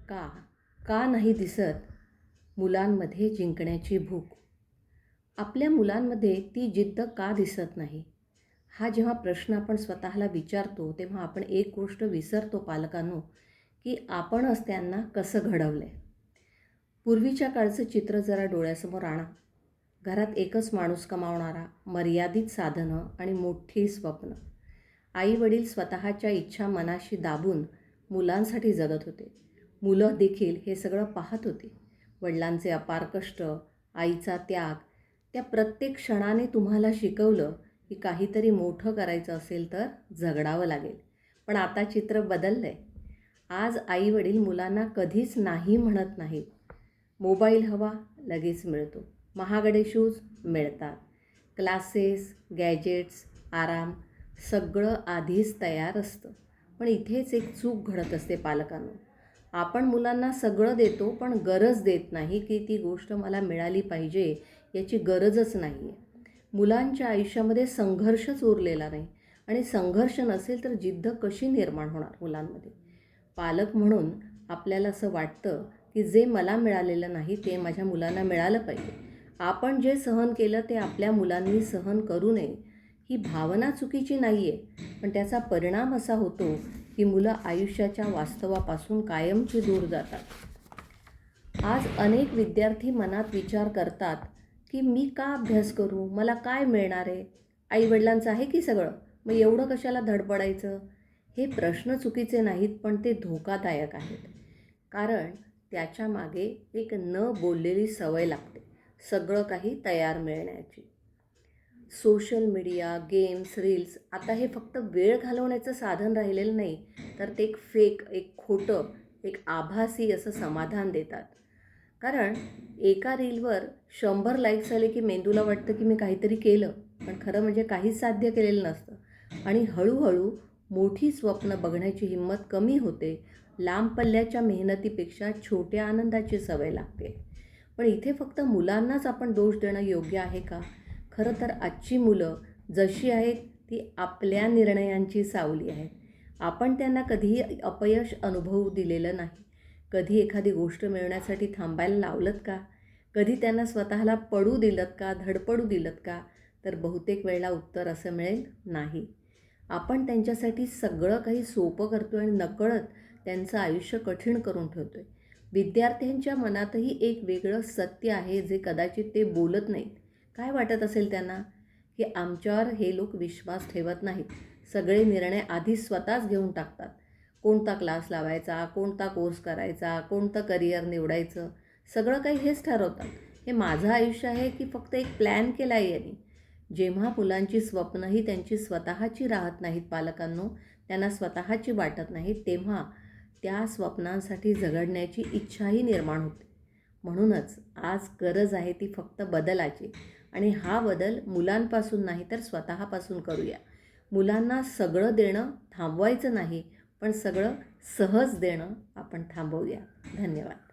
का का नाही दिसत मुलांमध्ये जिंकण्याची भूक? आपल्या मुलांमध्ये ती जिद्द का दिसत नाही? हा जेव्हा प्रश्न आपण स्वतःला विचारतो तेव्हा आपण एक गोष्ट विसरतो पालकांनो, की आपणच त्यांना कसं घडवलं आहे. पूर्वीच्या काळचं चित्र जरा डोळ्यासमोर आणा. घरात एकच माणूस कमावणारा, मर्यादित साधनं आणि मोठी स्वप्न. आई वडील स्वतःच्या इच्छा मनाशी दाबून मुलांसाठी जगत होते. मुलं देखील हे सगळं पाहत होती. वडिलांचे अपार कष्ट, आईचा त्याग, त्या प्रत्येक क्षणाने तुम्हाला शिकवलं की काहीतरी मोठं करायचं असेल तर झगडावं लागेल. पण आता चित्र बदललं आहे. आज आई वडील मुलांना कधीच नाही म्हणत नाहीत. मोबाईल हवा लगेच मिळतो, महागडे शूज मिळतात, क्लासेस, गॅजेट्स, आराम सगळं आधीच तयार असतं. पण इथेच एक चूक घडत असते पालकांनो. आपण मुलांना सगळं देतो पण गरज देत नाही की ती गोष्ट मला मिळाली पाहिजे याची गरजच नाही आहे. मुलांच्या आयुष्यामध्ये संघर्षच उरलेला नाही आणि संघर्ष नसेल तर जिद्द कशी निर्माण होणार मुलांमध्ये? पालक म्हणून आपल्याला असं वाटतं की जे मला मिळालेलं नाही ते माझ्या मुलांना मिळालं पाहिजे. आपण जे सहन केलं ते आपल्या मुलांनी सहन करू नये ही भावना चुकीची नाही आहे, पण त्याचा परिणाम असा होतो की मुलं आयुष्याच्या वास्तवापासून कायमची दूर जातात. आज अनेक विद्यार्थी मनात विचार करतात की मी का अभ्यास करू, मला काय मिळणार आहे, आईवडिलांचं आहे की सगळं, मग एवढं कशाला धडपडायचं? हे प्रश्न चुकीचे नाहीत पण ते धोकादायक आहेत. कारण त्याच्या मागे एक न बोललेली सवय लागते, सगळं काही तयार मिळण्याची. सोशल मीडिया, गेम्स, रील्स आता हे फक्त वेळ घालवण्याचं साधन राहिलेलं नाही, तर ते एक फेक, एक खोटं, एक आभासी असं समाधान देतात. कारण एका रीलवर 100 लाईक्स आले की मेंदूला वाटतं की मी काहीतरी केलं, पण खरं म्हणजे काहीच साध्य केलेलं नसतं. आणि हळूहळू मोठी स्वप्न बघण्याची हिंमत कमी होते. लांब पल्ल्याच्या मेहनतीपेक्षा छोट्या आनंदाची सवय लागते. पण इथे फक्त मुलांनाच आपण दोष देणं योग्य आहे का? खरं तर आजची मुलं जशी आहेत ती आपल्या निर्णयांची सावली आहेत. आपण त्यांना कधीही अपयश अनुभवू दिलेलं नाही. कधी एखादी गोष्ट मिळवण्यासाठी थांबायला लावलंत का? कधी त्यांना स्वतःला पडू दिलंत का, धडपडू दिलंत का? तर बहुतेक वेळेला उत्तर असं मिळेल, नाही. आपण त्यांच्यासाठी सगळं काही सोपं करतो आणि नकळत त्यांचं आयुष्य कठीण करून ठेवतो आहे. विद्यार्थ्यांच्या मनातही एक वेगळं सत्य आहे जे कदाचित ते बोलत नाहीत. काय वाटत असेल त्यांना? की आमच्यावर हे लोक विश्वास ठेवत नाहीत. सगळे निर्णय आधी स्वतःच घेऊन टाकतात. कोणता क्लास लावायचा, कोणता कोर्स करायचा, कोणतं करिअर निवडायचं, सगळं काही हेच ठरवतात. हे माझं आयुष्य आहे की फक्त एक प्लॅन केला आहे यांनी? जेव्हा मुलांची स्वप्नही त्यांची स्वतःची राहत नाहीत पालकांनो, त्यांना स्वतःची वाटत नाही, तेव्हा त्या स्वप्नांसाठी झगडण्याची इच्छाही निर्माण होते. म्हणूनच आज गरज आहे ती फक्त बदलाची. आणि हा बदल मुलांपासून नाही तर स्वतःपासून करूया. मुलांना सगळं देणं थांबवायचं नाही, पण सगळं सहज देणं आपण थांबवूया. धन्यवाद.